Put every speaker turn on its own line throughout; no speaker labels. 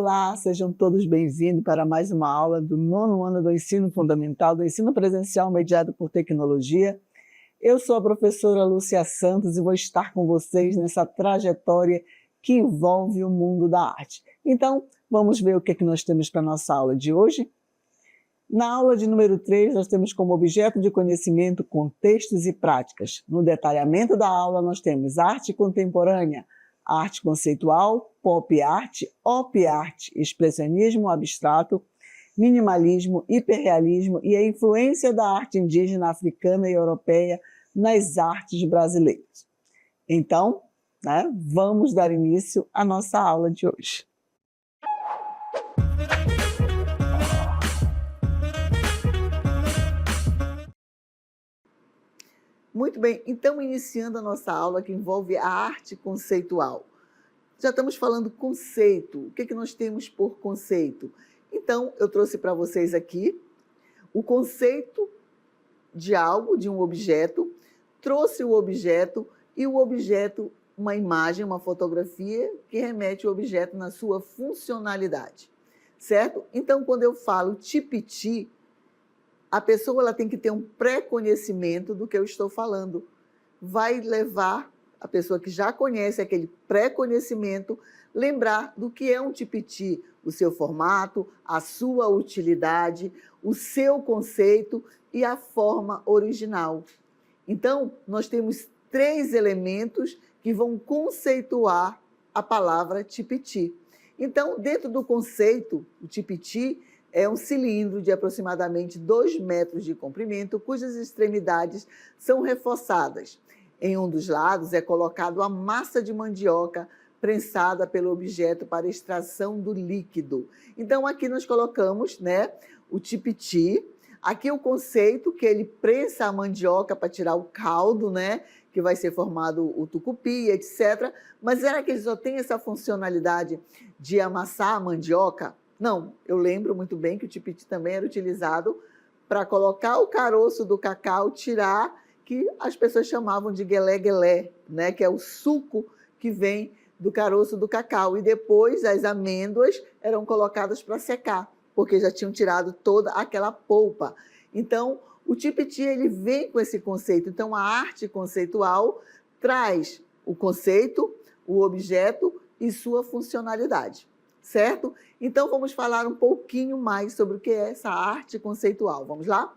Olá, sejam todos bem-vindos para mais uma aula do 9º ano do Ensino Fundamental, do Ensino Presencial mediado por tecnologia. Eu sou a professora Lúcia Santos e vou estar com vocês nessa trajetória que envolve o mundo da arte. Então, vamos ver o que nós temos para a nossa aula de hoje? Na aula de número 3, nós temos como objeto de conhecimento contextos e práticas. No detalhamento da aula, nós temos arte contemporânea, arte conceitual, pop art, op art, expressionismo abstrato, minimalismo, hiperrealismo e a influência da arte indígena, africana e europeia nas artes brasileiras. Então, vamos dar início à nossa aula de hoje. Muito bem, então iniciando a nossa aula que envolve a arte conceitual. Já estamos falando conceito, o que nós temos por conceito? Então, eu trouxe para vocês aqui o conceito de algo, de um objeto, trouxe o objeto e o objeto, uma imagem, uma fotografia que remete o objeto na sua funcionalidade, certo? Então, quando eu falo tipiti, a pessoa ela tem que ter um pré-conhecimento do que eu estou falando. Vai levar a pessoa que já conhece aquele pré-conhecimento, lembrar do que é um tipiti, o seu formato, a sua utilidade, o seu conceito e a forma original. Então, nós temos 3 elementos que vão conceituar a palavra tipiti. Então, dentro do conceito, o tipiti é um cilindro de aproximadamente 2 metros de comprimento, cujas extremidades são reforçadas. Em um dos lados é colocado a massa de mandioca prensada pelo objeto para extração do líquido. Então, aqui nós colocamos o tipiti. Aqui o conceito que ele prensa a mandioca para tirar o caldo, que vai ser formado o tucupi, etc. Mas será que ele só tem essa funcionalidade de amassar a mandioca? Não, eu lembro muito bem que o tipiti também era utilizado para colocar o caroço do cacau, tirar, que as pessoas chamavam de guelé-guelé, que é o suco que vem do caroço do cacau. E depois as amêndoas eram colocadas para secar, porque já tinham tirado toda aquela polpa. Então, o tipiti ele vem com esse conceito. Então, a arte conceitual traz o conceito, o objeto e sua funcionalidade. Certo? Então, vamos falar um pouquinho mais sobre o que é essa arte conceitual. Vamos lá?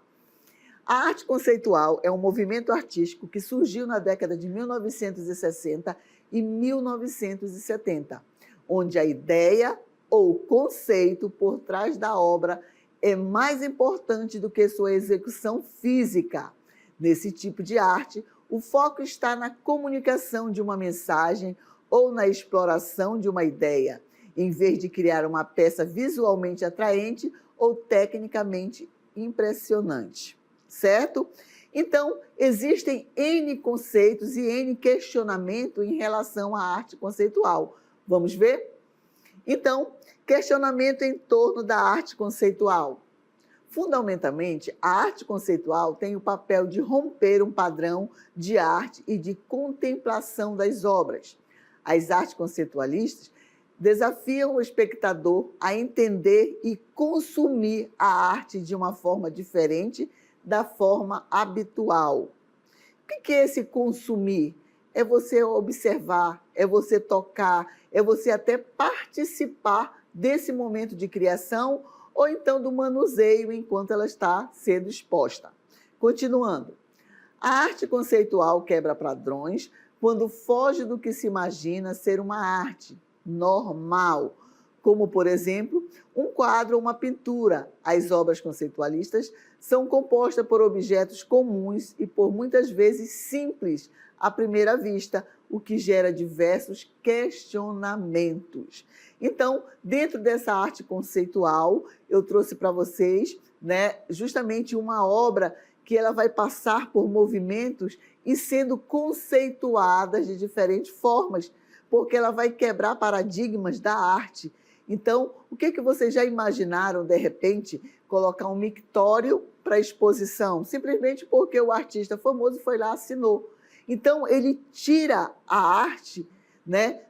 A arte conceitual é um movimento artístico que surgiu na década de 1960 e 1970, onde a ideia ou conceito por trás da obra é mais importante do que sua execução física. Nesse tipo de arte, o foco está na comunicação de uma mensagem ou na exploração de uma ideia, em vez de criar uma peça visualmente atraente ou tecnicamente impressionante, certo? Então, existem N conceitos e N questionamentos em relação à arte conceitual. Vamos ver? Então, questionamento em torno da arte conceitual. Fundamentalmente, a arte conceitual tem o papel de romper um padrão de arte e de contemplação das obras. As artes conceitualistas desafiam o espectador a entender e consumir a arte de uma forma diferente da forma habitual. O que é esse consumir? É você observar, é você tocar, é você até participar desse momento de criação ou então do manuseio enquanto ela está sendo exposta. Continuando, a arte conceitual quebra padrões quando foge do que se imagina ser uma arte normal, como, por exemplo, um quadro ou uma pintura. As obras conceitualistas são compostas por objetos comuns e, por muitas vezes, simples à primeira vista, o que gera diversos questionamentos. Então, dentro dessa arte conceitual, eu trouxe para vocês justamente uma obra que ela vai passar por movimentos e sendo conceituadas de diferentes formas, porque ela vai quebrar paradigmas da arte. Então, o que vocês já imaginaram, de repente, colocar um mictório para exposição? Simplesmente porque o artista famoso foi lá e assinou. Então, ele tira a arte né,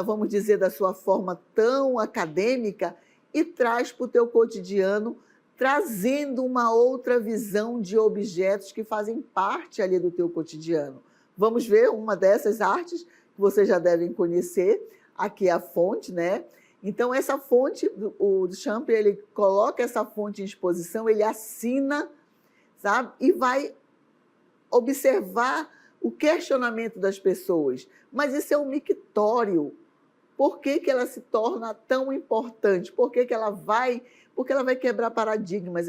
vamos dizer, da sua forma tão acadêmica e traz para o teu cotidiano, trazendo uma outra visão de objetos que fazem parte ali do teu cotidiano. Vamos ver uma dessas artes que vocês já devem conhecer. Aqui é a fonte, né? Então, essa fonte, o Duchamp, ele coloca essa fonte em exposição, ele assina, sabe? E vai observar o questionamento das pessoas. Mas isso é um mictório. Por que que ela se torna tão importante? Por que que ela vai... Porque ela vai quebrar paradigmas,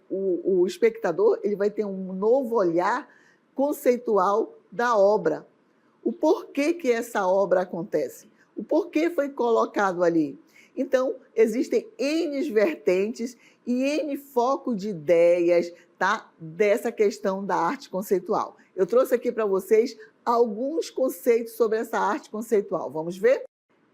o espectador ele vai ter um novo olhar conceitual da obra. O porquê que essa obra acontece, o porquê foi colocado ali. Então, existem N vertentes e N foco de ideias, tá, dessa questão da arte conceitual. Eu trouxe aqui para vocês alguns conceitos sobre essa arte conceitual. Vamos ver?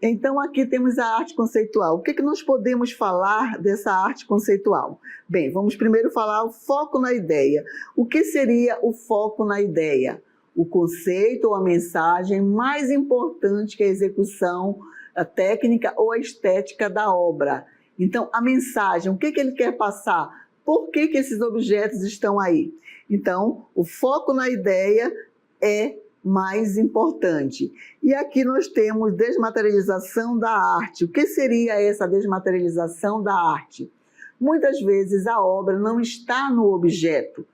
Então, aqui temos a arte conceitual. O que nós podemos falar dessa arte conceitual? Bem, vamos primeiro falar o foco na ideia. O que seria o foco na ideia? O conceito ou a mensagem mais importante que a execução, a técnica ou a estética da obra. Então, a mensagem, o que ele quer passar? Por que esses objetos estão aí? Então, o foco na ideia é mais importante. E aqui nós temos desmaterialização da arte. O que seria essa desmaterialização da arte? Muitas vezes a obra não está no objeto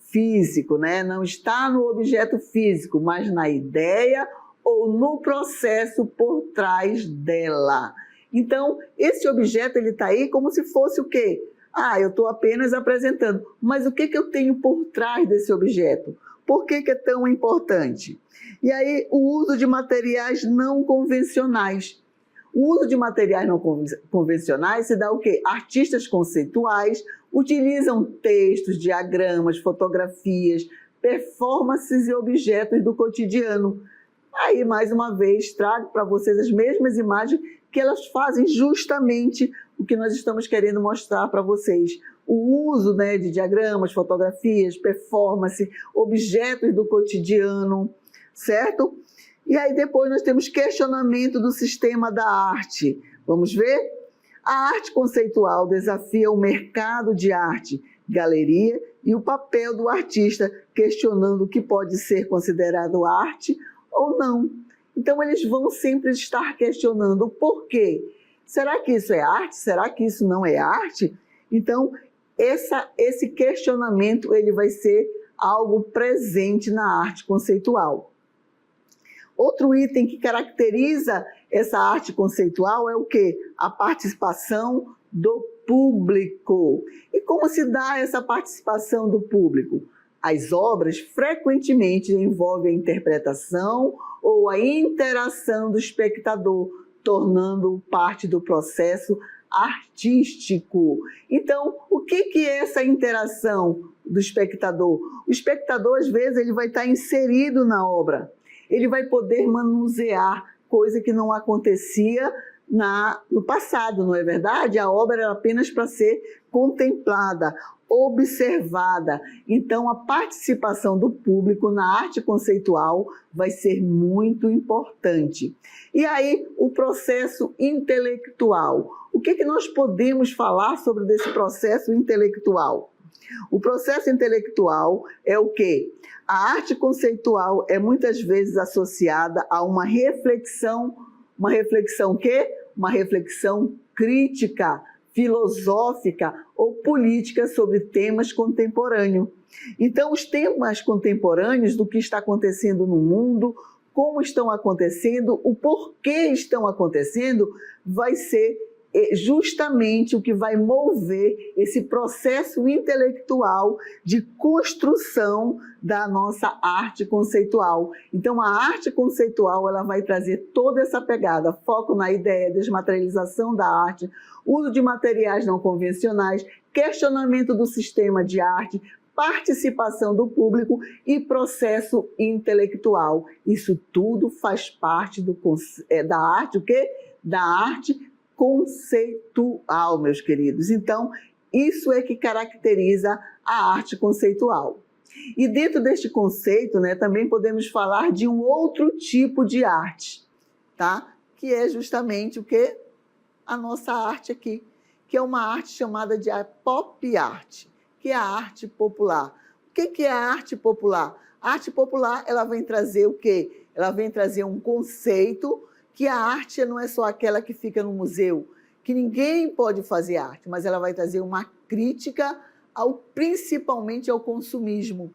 físico, né? Não está no objeto físico, mas na ideia ou no processo por trás dela. Então, esse objeto ele está aí como se fosse o quê? Eu estou apenas apresentando. Mas o que eu tenho por trás desse objeto? Por que é tão importante? E aí, o uso de materiais não convencionais. O uso de materiais não convencionais se dá o quê? Artistas conceituais utilizam textos, diagramas, fotografias, performances e objetos do cotidiano. Aí, mais uma vez, trago para vocês as mesmas imagens que elas fazem justamente o que nós estamos querendo mostrar para vocês. O uso, né, de diagramas, fotografias, performance, objetos do cotidiano, certo? E aí depois nós temos questionamento do sistema da arte. Vamos ver? A arte conceitual desafia o mercado de arte, galeria e o papel do artista, questionando o que pode ser considerado arte ou não. Então eles vão sempre estar questionando o porquê. Será que isso é arte? Será que isso não é arte? Então, esse questionamento ele vai ser algo presente na arte conceitual. Outro item que caracteriza essa arte conceitual é o quê? A participação do público. E como se dá essa participação do público? As obras frequentemente envolvem a interpretação ou a interação do espectador, tornando parte do processo artístico. Então, o que é essa interação do espectador? O espectador, às vezes, ele vai estar inserido na obra. Ele vai poder manusear coisa que não acontecia no passado, não é verdade? A obra era apenas para ser contemplada, observada. Então, a participação do público na arte conceitual vai ser muito importante. E aí, o processo intelectual. O que nós podemos falar sobre esse processo intelectual? O processo intelectual é o quê? A arte conceitual é muitas vezes associada a uma reflexão o quê? Uma reflexão crítica, filosófica ou política sobre temas contemporâneos. Então, os temas contemporâneos do que está acontecendo no mundo, como estão acontecendo, o porquê estão acontecendo, vai ser justamente o que vai mover esse processo intelectual de construção da nossa arte conceitual. Então, a arte conceitual ela vai trazer toda essa pegada, foco na ideia, desmaterialização da arte, uso de materiais não convencionais, questionamento do sistema de arte, participação do público e processo intelectual. Isso tudo faz parte da arte, o quê? Da arte conceitual, meus queridos. Então, isso é que caracteriza a arte conceitual. E dentro deste conceito, né, também podemos falar de um outro tipo de arte. tá? Que é justamente o que? A nossa arte aqui, que é uma arte chamada de pop art, que é a arte popular. O que é a arte popular? A arte popular, ela vem trazer o quê? Ela vem trazer um conceito que a arte não é só aquela que fica no museu, que ninguém pode fazer arte, mas ela vai trazer uma crítica principalmente ao consumismo.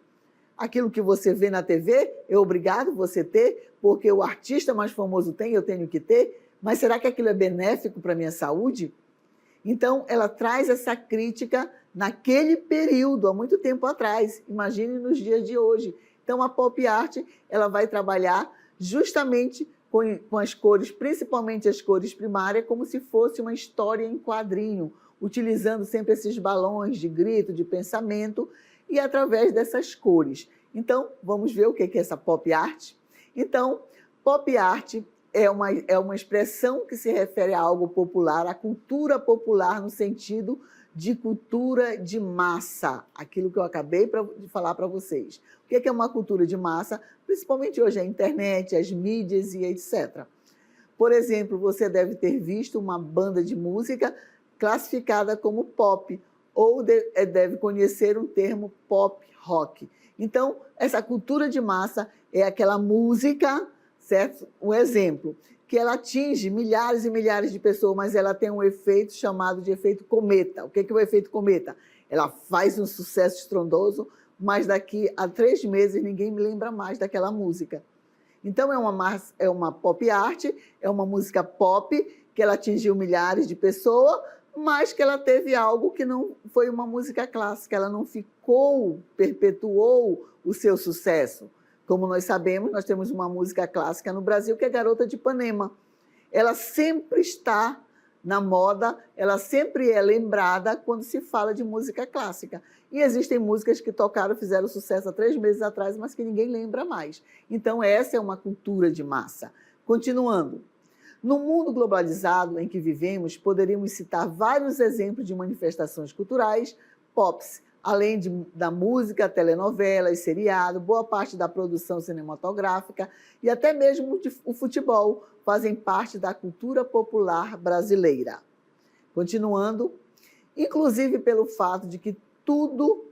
Aquilo que você vê na TV é obrigado você ter, porque o artista mais famoso tem, eu tenho que ter, mas será que aquilo é benéfico para a minha saúde? Então, ela traz essa crítica naquele período, há muito tempo atrás. Imagine nos dias de hoje. Então, a pop art, ela vai trabalhar justamente com as cores, principalmente as cores primárias, como se fosse uma história em quadrinho, utilizando sempre esses balões de grito, de pensamento, e através dessas cores. Então, vamos ver o que é essa pop art? Então, pop art é uma expressão que se refere a algo popular, a cultura popular no sentido de cultura de massa, aquilo que eu acabei de falar para vocês. O que é uma cultura de massa? Principalmente hoje a internet, as mídias e etc. Por exemplo, você deve ter visto uma banda de música classificada como pop, ou deve conhecer um termo pop rock. Então, essa cultura de massa é aquela música, certo? Um exemplo, que ela atinge milhares e milhares de pessoas, mas ela tem um efeito chamado de efeito cometa. O que é o efeito cometa? Ela faz um sucesso estrondoso, mas daqui a 3 meses ninguém me lembra mais daquela música. Então, é uma pop art, é uma música pop, que ela atingiu milhares de pessoas, mas que ela teve algo que não foi uma música clássica, ela não perpetuou o seu sucesso. Como nós sabemos, nós temos uma música clássica no Brasil, que é Garota de Ipanema. Ela sempre está na moda, ela sempre é lembrada quando se fala de música clássica. E existem músicas que tocaram, fizeram sucesso há 3 meses atrás, mas que ninguém lembra mais. Então, essa é uma cultura de massa. Continuando. No mundo globalizado em que vivemos, poderíamos citar vários exemplos de manifestações culturais pops, além da música, telenovelas, seriado, boa parte da produção cinematográfica e até mesmo o futebol fazem parte da cultura popular brasileira. Continuando, inclusive pelo fato de que tudo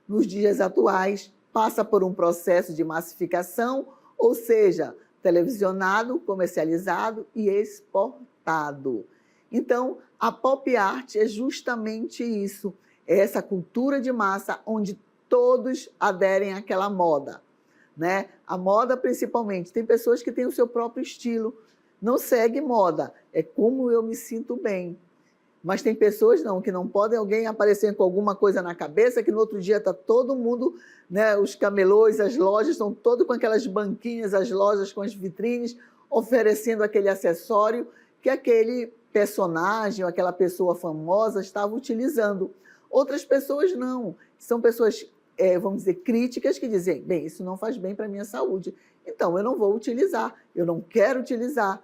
nos dias atuais passa por um processo de massificação, ou seja, televisionado, comercializado e exportado. Então, a pop art é justamente isso, é essa cultura de massa onde todos aderem àquela moda, né? A moda principalmente, tem pessoas que têm o seu próprio estilo, não segue moda, é como eu me sinto bem. Mas tem pessoas não, que não podem alguém aparecer com alguma coisa na cabeça, que no outro dia está todo mundo, né, os camelôs, as lojas estão todos com aquelas banquinhas, as lojas com as vitrines, oferecendo aquele acessório que aquele personagem ou aquela pessoa famosa estava utilizando. Outras pessoas não, são pessoas, vamos dizer, críticas, que dizem, bem, isso não faz bem para a minha saúde, então eu não vou utilizar, eu não quero utilizar.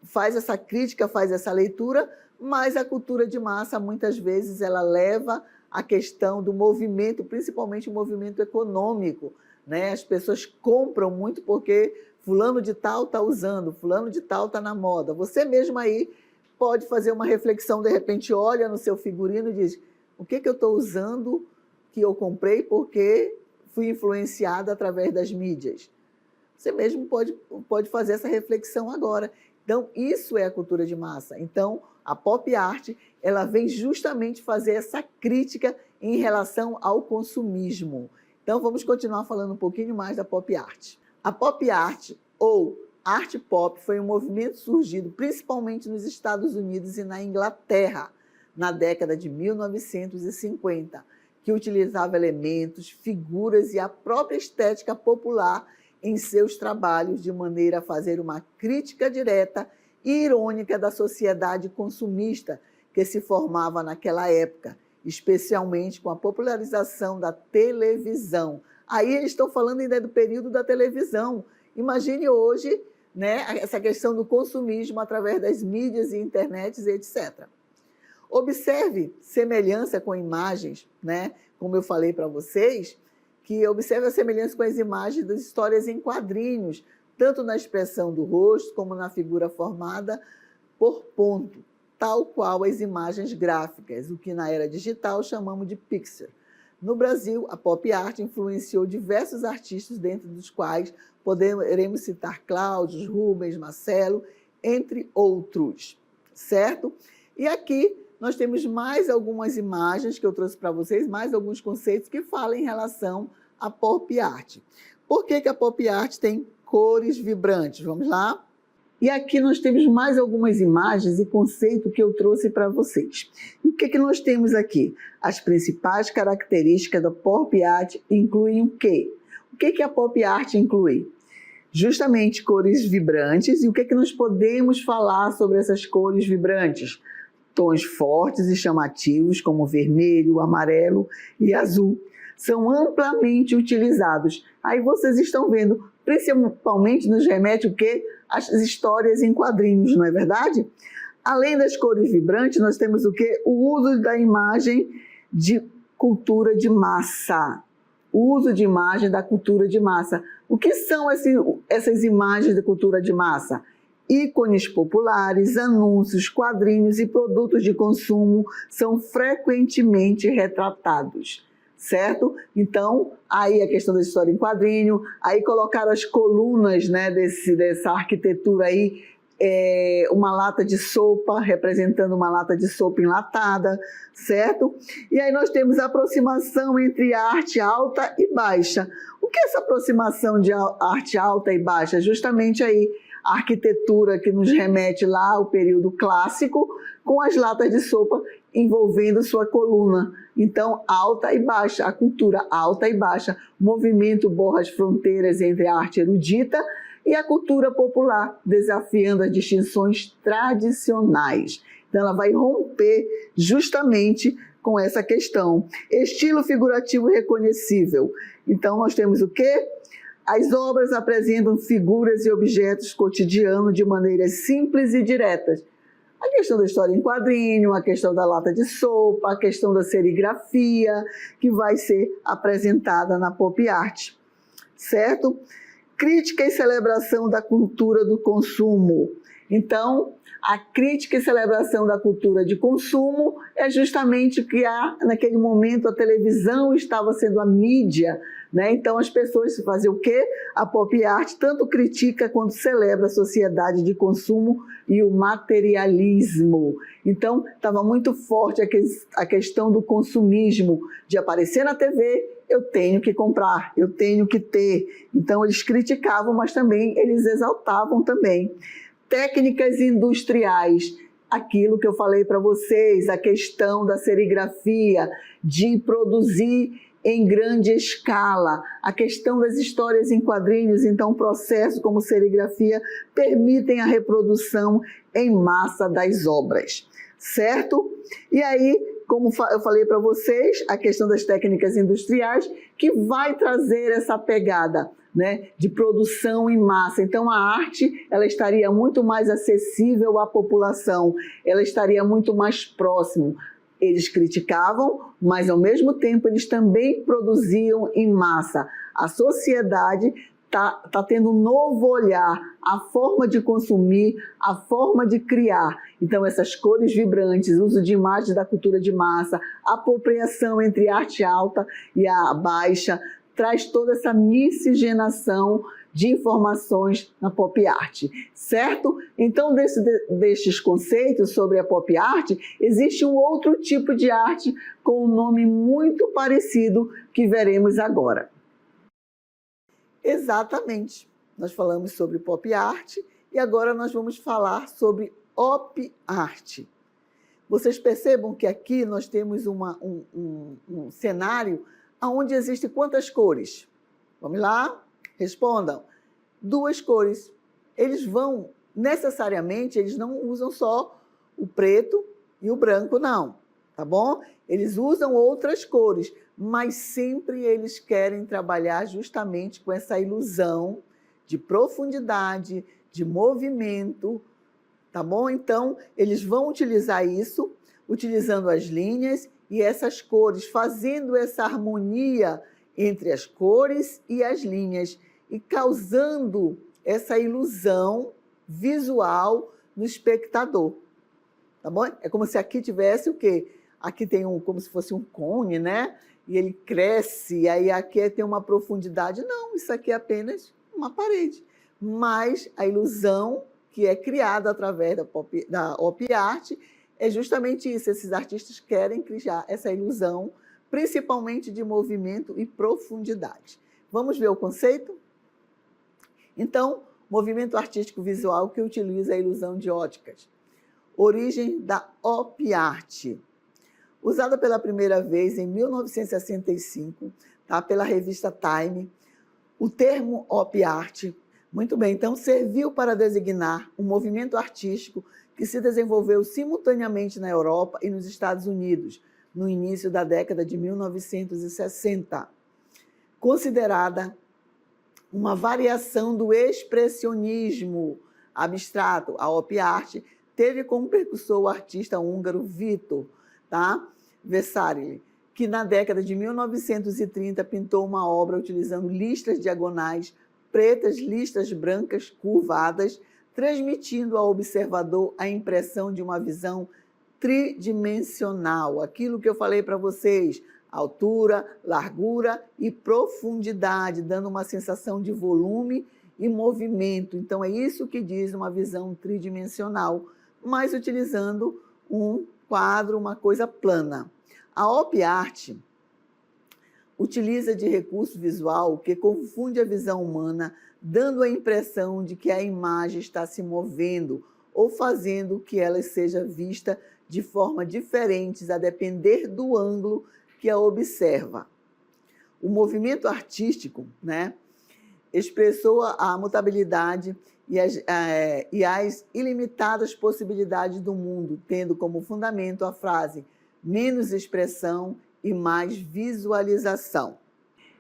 Faz essa crítica, faz essa leitura, mas a cultura de massa, muitas vezes, ela leva a questão do movimento, principalmente o movimento econômico, né? As pessoas compram muito porque fulano de tal está usando, fulano de tal está na moda. Você mesmo aí pode fazer uma reflexão, de repente olha no seu figurino e diz, o que eu estou usando que eu comprei porque fui influenciada através das mídias? Você mesmo pode fazer essa reflexão agora. Então, isso é a cultura de massa. Então, a pop art, ela vem justamente fazer essa crítica em relação ao consumismo. Então, vamos continuar falando um pouquinho mais da pop art. A pop art, ou arte pop, foi um movimento surgido principalmente nos Estados Unidos e na Inglaterra, na década de 1950, que utilizava elementos, figuras e a própria estética popular em seus trabalhos, de maneira a fazer uma crítica direta e irônica da sociedade consumista que se formava naquela época, especialmente com a popularização da televisão. Aí eles estão falando ainda do período da televisão. Imagine hoje, né, essa questão do consumismo através das mídias e internets, etc. Observe semelhança com imagens, né, como eu falei para vocês, que observe a semelhança com as imagens das histórias em quadrinhos, tanto na expressão do rosto como na figura formada por ponto, tal qual as imagens gráficas, o que na era digital chamamos de pixel. No Brasil, a pop art influenciou diversos artistas, dentre dos quais poderemos citar Cláudio, Rubens, Marcelo, entre outros, certo? E aqui nós temos mais algumas imagens que eu trouxe para vocês, mais alguns conceitos que falam em relação à pop art. Por que a pop art tem cores vibrantes? Vamos lá? E aqui nós temos mais algumas imagens e conceitos que eu trouxe para vocês. E o que nós temos aqui? As principais características da pop art incluem o quê? O que a pop art inclui? Justamente cores vibrantes. E o que nós podemos falar sobre essas cores vibrantes? Tons fortes e chamativos, como vermelho, amarelo e azul, são amplamente utilizados. Aí vocês estão vendo, principalmente nos remete o quê? As histórias em quadrinhos, não é verdade? Além das cores vibrantes, nós temos o quê? O uso da imagem de cultura de massa. O uso de imagem da cultura de massa. O que são essas imagens de cultura de massa? Ícones populares, anúncios, quadrinhos e produtos de consumo são frequentemente retratados, certo? Então, aí a questão da história em quadrinho, aí colocaram as colunas, né, dessa arquitetura aí, uma lata de sopa, representando uma lata de sopa enlatada, certo? E aí nós temos a aproximação entre arte alta e baixa. O que é essa aproximação de arte alta e baixa? Justamente aí, a arquitetura que nos remete lá ao período clássico, com as latas de sopa envolvendo sua coluna. Então, alta e baixa, a cultura alta e baixa, o movimento borra as fronteiras entre a arte erudita e a cultura popular, desafiando as distinções tradicionais. Então, ela vai romper justamente com essa questão. Estilo figurativo reconhecível. Então, nós temos o quê? As obras apresentam figuras e objetos cotidianos de maneiras simples e diretas. A questão da história em quadrinho, a questão da lata de sopa, a questão da serigrafia, que vai ser apresentada na pop art, certo? Crítica e celebração da cultura do consumo. Então, a crítica e celebração da cultura de consumo é justamente que naquele momento a televisão estava sendo a mídia, né? Então as pessoas faziam o quê? A pop art tanto critica quanto celebra a sociedade de consumo e o materialismo. Então estava muito forte a questão do consumismo, de aparecer na TV, eu tenho que comprar, eu tenho que ter. Então eles criticavam, mas também eles exaltavam também. Técnicas industriais, aquilo que eu falei para vocês, a questão da serigrafia, de produzir em grande escala, a questão das histórias em quadrinhos, então processos como serigrafia permitem a reprodução em massa das obras, certo? E aí, como eu falei para vocês, a questão das técnicas industriais, que vai trazer essa pegada, né, de produção em massa. Então a arte ela estaria muito mais acessível à população, ela estaria muito mais próximo. Eles criticavam, mas ao mesmo tempo eles também produziam em massa. A sociedade está tendo um novo olhar, a forma de consumir, a forma de criar. Então essas cores vibrantes, uso de imagens da cultura de massa, apropriação entre a arte alta e a baixa, traz toda essa miscigenação de informações na pop art, certo? Então, destes conceitos sobre a pop art, existe um outro tipo de arte com um nome muito parecido que veremos agora. Exatamente. Nós falamos sobre pop art e agora nós vamos falar sobre op art. Vocês percebam que aqui nós temos um cenário onde existem quantas cores? Vamos lá? Respondam. 2 cores. Eles vão, necessariamente, eles não usam só o preto e o branco, não. Tá bom? Eles usam outras cores, mas sempre eles querem trabalhar justamente com essa ilusão de profundidade, de movimento, tá bom? Então, eles vão utilizar isso, utilizando as linhas e essas cores, fazendo essa harmonia entre as cores e as linhas e causando essa ilusão visual no espectador, tá bom? É como se aqui tivesse o quê? Aqui tem como se fosse um cone, né? E ele cresce, e aí aqui tem uma profundidade. Não, isso aqui é apenas uma parede. Mas a ilusão que é criada através da Op Art é justamente isso. Esses artistas querem criar essa ilusão, principalmente de movimento e profundidade. Vamos ver o conceito? Então, movimento artístico visual que utiliza a ilusão de óticas. Origem da Op Art. Usada pela primeira vez em 1965, tá? Pela revista Time, o termo Op Art, muito bem, então serviu para designar um movimento artístico que se desenvolveu simultaneamente na Europa e nos Estados Unidos, no início da década de 1960. Considerada uma variação do expressionismo abstrato, a Op Art teve como precursor o artista húngaro Vítor, tá? Vasarely, que na década de 1930 pintou uma obra utilizando listas diagonais pretas, listas brancas curvadas, transmitindo ao observador a impressão de uma visão tridimensional. Aquilo que eu falei para vocês, altura, largura e profundidade, dando uma sensação de volume e movimento. Então, é isso que diz uma visão tridimensional, mas utilizando um quadro, uma coisa plana. A Op Art utiliza de recurso visual que confunde a visão humana, dando a impressão de que a imagem está se movendo ou fazendo que ela seja vista de forma diferente a depender do ângulo que a observa. O movimento artístico, né, expressou a mutabilidade e as ilimitadas possibilidades do mundo, tendo como fundamento a frase menos expressão e mais visualização.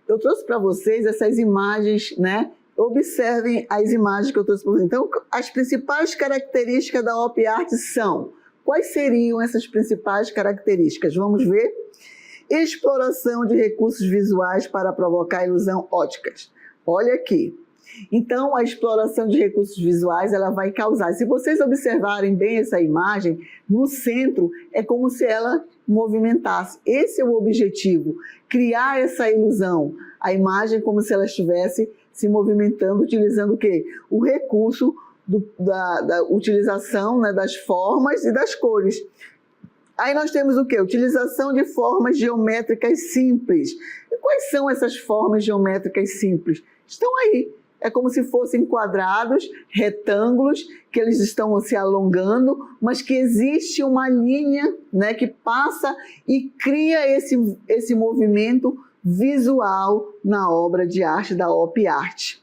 Eu trouxe para vocês essas imagens, né? Observem as imagens que eu trouxe para vocês. Então, as principais características da Op Art são... Quais seriam essas principais características? Vamos ver? Exploração de recursos visuais para provocar ilusão óticas. Olha aqui. Então, a exploração de recursos visuais, ela vai causar... Se vocês observarem bem essa imagem, no centro é como se ela movimentasse. Esse é o objetivo, criar essa ilusão. A imagem como se ela estivesse se movimentando, utilizando o quê? O recurso da utilização, né, das formas e das cores. Aí nós temos o quê? Utilização de formas geométricas simples. E quais são essas formas geométricas simples? Estão aí. É como se fossem quadrados, retângulos, que eles estão se alongando, mas que existe uma linha, né, que passa e cria esse movimento visual na obra de arte da Op Art,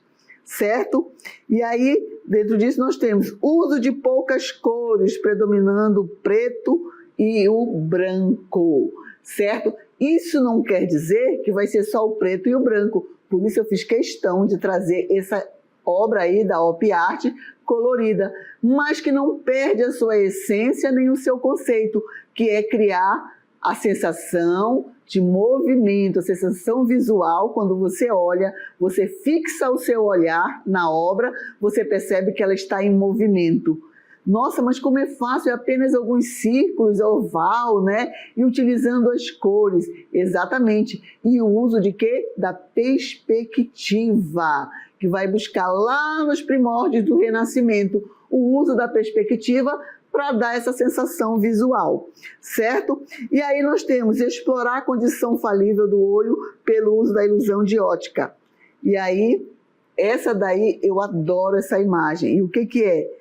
certo? E aí, dentro disso, nós temos uso de poucas cores, predominando o preto e o branco, certo? Isso não quer dizer que vai ser só o preto e o branco. Por isso eu fiz questão de trazer essa obra aí da Op Art colorida, mas que não perde a sua essência nem o seu conceito, que é criar a sensação de movimento, a sensação visual. Quando você olha, você fixa o seu olhar na obra, você percebe que ela está em movimento. Nossa, mas como é fácil, é apenas alguns círculos, oval, né? E utilizando as cores, exatamente. E o uso de quê? Da perspectiva, que vai buscar lá nos primórdios do Renascimento o uso da perspectiva para dar essa sensação visual, certo? E aí nós temos explorar a condição falível do olho pelo uso da ilusão de ótica. E aí, essa daí, eu adoro essa imagem. E o que é?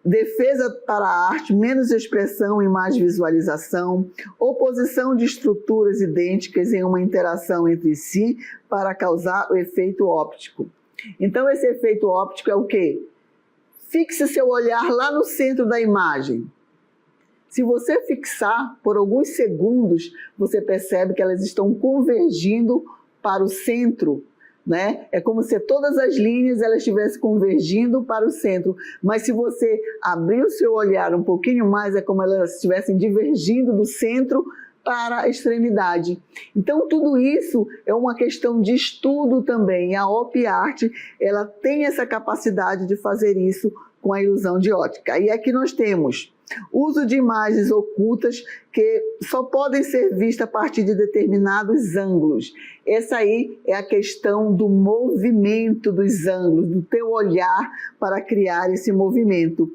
Defesa para a arte, menos expressão e mais visualização, oposição de estruturas idênticas em uma interação entre si para causar o efeito óptico. Então, esse efeito óptico é o quê? Fixe seu olhar lá no centro da imagem. Se você fixar por alguns segundos, você percebe que elas estão convergindo para o centro, né? É como se todas as linhas elas estivessem convergindo para o centro. Mas se você abrir o seu olhar um pouquinho mais, é como elas estivessem divergindo do centro para a extremidade. Então, tudo isso é uma questão de estudo também. A OP Art, ela tem essa capacidade de fazer isso com a ilusão de ótica. E aqui nós temos uso de imagens ocultas que só podem ser vistas a partir de determinados ângulos. Essa aí é a questão do movimento dos ângulos, do teu olhar para criar esse movimento.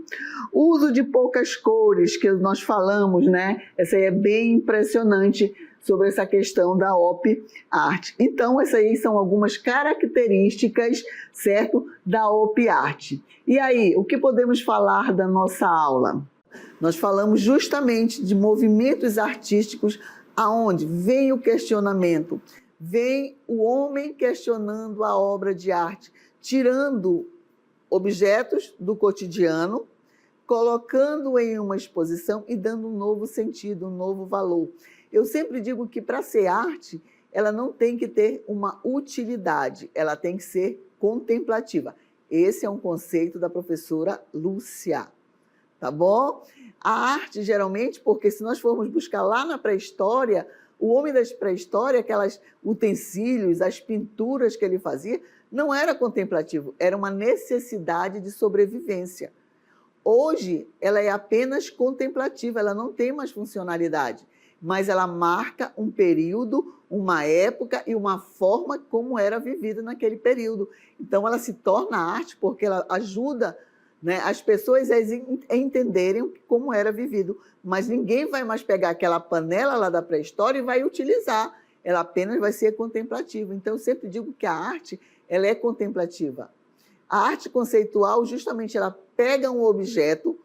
Uso de poucas cores, que nós falamos, né? Essa aí é bem impressionante sobre essa questão da OP Art. Então, essas aí são algumas características, certo, da OP Art. E aí, o que podemos falar da nossa aula? Nós falamos justamente de movimentos artísticos aonde vem o questionamento, vem o homem questionando a obra de arte, tirando objetos do cotidiano, colocando em uma exposição e dando um novo sentido, um novo valor. Eu sempre digo que para ser arte, ela não tem que ter uma utilidade, ela tem que ser contemplativa. Esse é um conceito da professora Lúcia. Tá bom? A arte, geralmente, porque se nós formos buscar lá na pré-história, o homem da pré-história, aquelas utensílios, as pinturas que ele fazia, não era contemplativo, era uma necessidade de sobrevivência. Hoje, ela é apenas contemplativa, ela não tem mais funcionalidade, mas ela marca um período, uma época e uma forma como era vivida naquele período. Então, ela se torna arte porque ela ajuda, né, as pessoas a entenderem como era vivido, mas ninguém vai mais pegar aquela panela lá da pré-história e vai utilizar, ela apenas vai ser contemplativa. Então, eu sempre digo que a arte, ela é contemplativa. A arte conceitual, justamente, ela pega um objeto,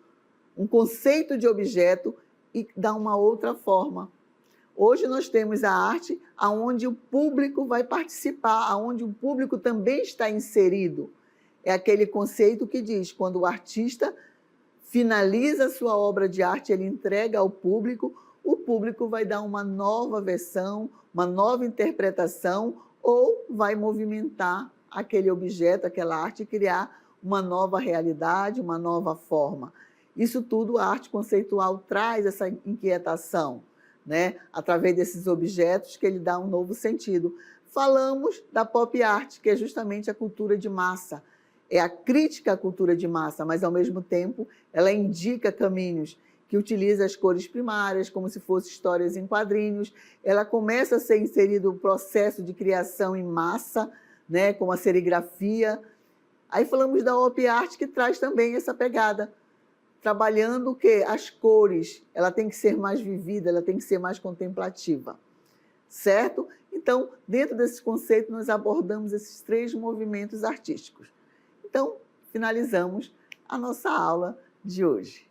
um conceito de objeto e dá uma outra forma. Hoje nós temos a arte onde o público vai participar, onde o público também está inserido. É aquele conceito que diz, quando o artista finaliza a sua obra de arte, ele entrega ao público, o público vai dar uma nova versão, uma nova interpretação, ou vai movimentar aquele objeto, aquela arte, e criar uma nova realidade, uma nova forma. Isso tudo a arte conceitual traz essa inquietação, né? Através desses objetos que ele dá um novo sentido. Falamos da pop art, que é justamente a cultura de massa, é a crítica à cultura de massa, mas, ao mesmo tempo, ela indica caminhos que utiliza as cores primárias, como se fossem histórias em quadrinhos. Ela começa a ser inserido o processo de criação em massa, né, como a serigrafia. Aí falamos da OP Art, que traz também essa pegada, trabalhando o quê? As cores, ela tem que ser mais vivida, ela tem que ser mais contemplativa, certo? Então, dentro desse conceito, nós abordamos esses 3 movimentos artísticos. Então, finalizamos a nossa aula de hoje.